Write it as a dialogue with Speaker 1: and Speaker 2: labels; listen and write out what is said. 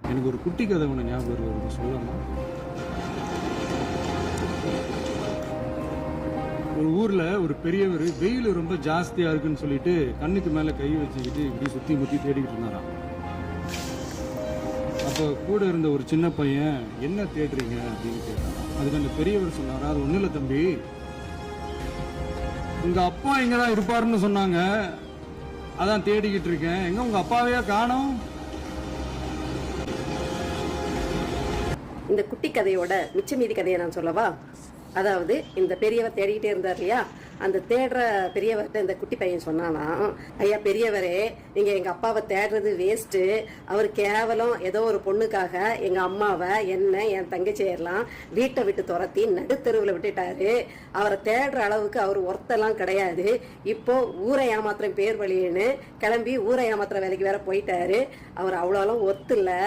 Speaker 1: எனக்கு ஒரு குட்டி கதை ஒன்று ஞாபகம் வருது, சொல்லலாமா? ஒரு ஊர்ல ஒரு பெரியவர் வெயில் ரொம்ப ஜாஸ்தியா இருக்குன்னு சொல்லிட்டு கண்ணுக்கு மேல கை வச்சுக்கிட்டு இப்படி சுத்தி முத்தி தேடிக்கிட்டு இருந்தாராம். அப்போ கூட இருந்த ஒரு சின்ன பையன், என்ன தேடுறீங்க அப்படின்னு கேட்டான். அதுக்கு அந்த பெரியவர் சொன்னாரா, அது ஒண்ணு இல்ல தம்பி, உங்க அப்பா இங்கதான் இருப்பாருன்னு சொன்னாங்க, அதான் தேடிக்கிட்டு இருக்கேன். எங்க உங்க அப்பாவையா காணோம்?
Speaker 2: இந்த குட்டி கதையோட மிச்ச மீதி கதையை நான் சொல்லவா? அதாவது இந்த பெரியவர் தேடிக்கிட்டே இருந்தார் இல்லையா, அந்த தேடுற பெரியவர்கிட்ட இந்த குட்டி பையன் சொன்னானா, ஐயா பெரியவரே, நீங்க எங்க அப்பாவை தேடுறது வேஸ்ட்டு. அவர் கேவலம் ஏதோ ஒரு பொண்ணுக்காக எங்க அம்மாவை, என்ன, என் தங்கச்சியெல்லாம் வீட்டை விட்டு துரத்தி நடுத்தெருவில் விட்டுட்டாரு. அவரை தேடுற அளவுக்கு அவர் ஒர்த்தெல்லாம் கிடையாது. இப்போ ஊரை ஏமாத்திரம் பேர் வழின்னு கிளம்பி ஊரை ஏமாத்திர வேலைக்கு வேற போயிட்டாரு. அவர் அவ்வளோலாம் ஒர்த்து இல்லை.